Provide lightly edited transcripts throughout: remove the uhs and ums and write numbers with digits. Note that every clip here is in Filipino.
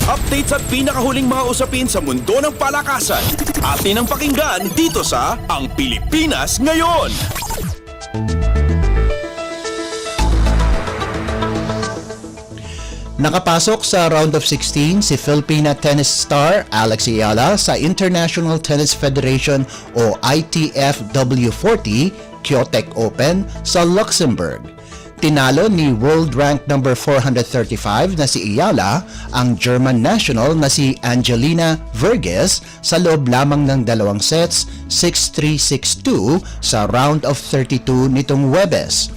Updates at pinakahuling mga usapin sa mundo ng palakasan. Atin ang pakinggan dito sa Ang Pilipinas Ngayon. Nakapasok sa round of 16 si Filipina tennis star Alex Ayala sa International Tennis Federation o ITF W40 Kyotek Open sa Luxembourg. Tinalo ni world rank number 435 na si Ayala ang German national na si Angelina Vergés sa loob lamang ng 2 sets, 6-3, 6-2 sa round of 32 nitong Huwebes.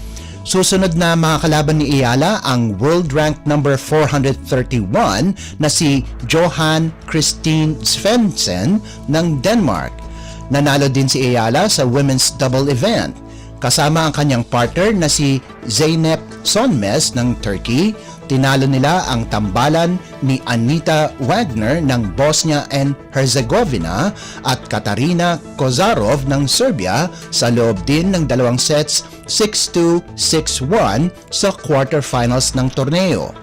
Susunod na mga kalaban ni Ayala ang world rank number 431 na si Johan Christine Svensson ng Denmark. Nanalo din si Ayala sa women's double event kasama ang kanyang partner na si Zeynep Sonmez ng Turkey. Tinalo nila ang tambalan ni Anita Wagner ng Bosnia and Herzegovina at Katarina Kozarov ng Serbia sa loob din ng 2 sets, 6-2, 6-1 sa quarterfinals ng torneo.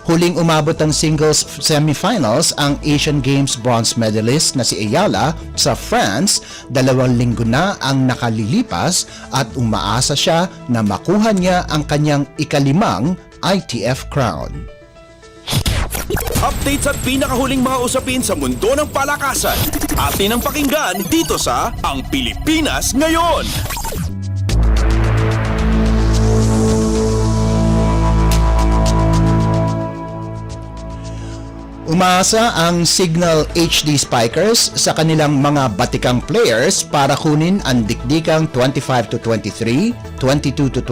Huling umabot ang singles semifinals ang Asian Games bronze medalist na si Ayala sa France. 2 linggo na ang nakalilipas at umaasa siya na makuha niya ang kanyang ika-5 ITF crown. Updates at pinakahuling mga usapin sa mundo ng palakasan. Atin ang pakinggan dito sa Ang Pilipinas Ngayon. Umaasa ang Signal HD Spikers sa kanilang mga batikang players para kunin ang dikdikang 25-23, 22-25,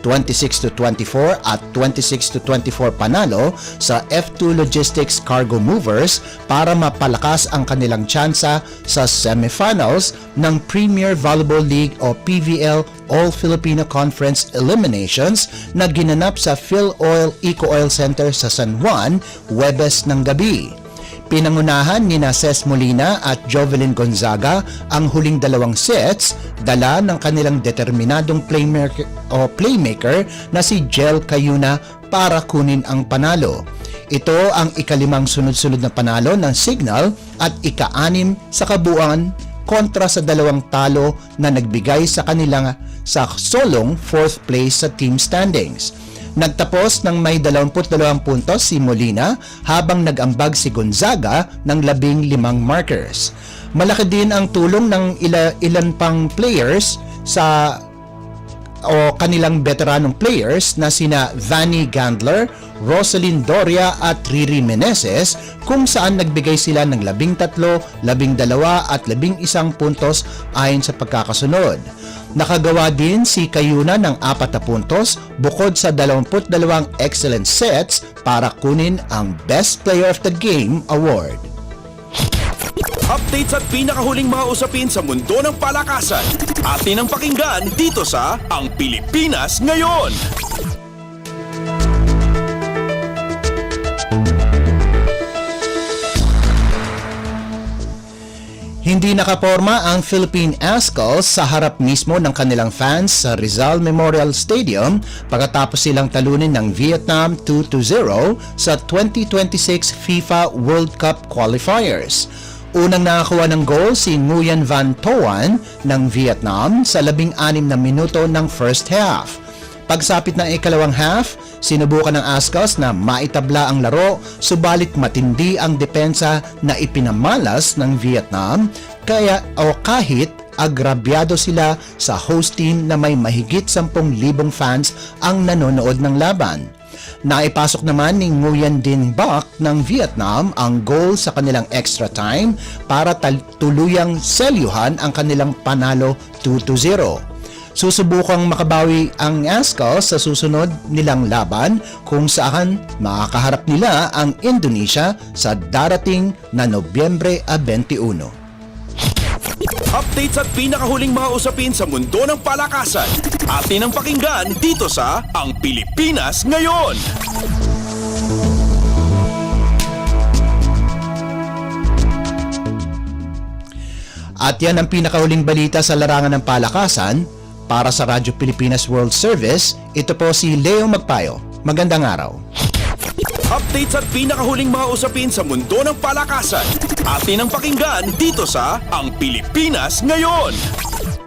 26-24 at 26-24 panalo sa F2 Logistics Cargo Movers para mapalakas ang kanilang tsansa sa semifinals ng Premier Volleyball League o PVL All-Filipino Conference Eliminations na ginanap sa PhilOil Eco Oil Center sa San Juan, Huwebes ng gabi. Pinangunahan ni Ces Molina at Jovelyn Gonzaga ang huling 2 sets, dala ng kanilang determinadong playmaker na si Jel Cayuna para kunin ang panalo. Ito ang ika-5 sunod-sunod na panalo ng Signal at ika-6 sa kabuuan kontra sa 2 talo na nagbigay sa kanilang sa solong 4th place sa team standings. Nagtapos ng may 22 puntos si Molina habang nag-ambag si Gonzaga ng 15 markers. Malaki din ang tulong ng ilan pang players sa kanilang veteranong players na sina Vanny Gandler, Rosalyn Doria at Riri Meneses kung saan nagbigay sila ng 13, 12 at 11 puntos ayon sa pagkakasunod. Nakagawa din si Cayuna ng 4 na puntos bukod sa 22 excellent sets para kunin ang Best Player of the Game award. Updates at pinakahuling mga usapin sa mundo ng palakasan. Atin ang pakinggan dito sa Ang Pilipinas Ngayon. Hindi nakaporma ang Philippine Ascals sa harap mismo ng kanilang fans sa Rizal Memorial Stadium pagkatapos silang talunin ng Vietnam 2-0 sa 2026 FIFA World Cup Qualifiers. Unang nakakuha ng goal si Nguyen Van Toan ng Vietnam sa 16 na minuto ng first half. Pagsapit ng ikalawang half, sinubukan ng Ascals na maitabla ang laro subalit matindi ang depensa na ipinamalas ng Vietnam kahit agrabyado sila sa host team na may mahigit 10,000 fans ang nanonood ng laban. Naipasok naman ni Nguyen Dinh Bach ng Vietnam ang goal sa kanilang extra time para tuluyang selyuhan ang kanilang panalo 2-0. Susubukang makabawi ang Ascals sa susunod nilang laban kung saan makakaharap nila ang Indonesia sa darating na Nobyembre 21. Updates at pinakahuling mga usapin sa mundo ng palakasan. Atin ang pakinggan dito sa Ang Pilipinas Ngayon. At yan ang pinakahuling balita sa larangan ng palakasan. Para sa Radyo Pilipinas World Service, ito po si Leo Magpayo. Magandang araw. Updates at pinakahuling mga usapin sa mundo ng palakasan. Atin ang pakinggan dito sa Ang Pilipinas Ngayon.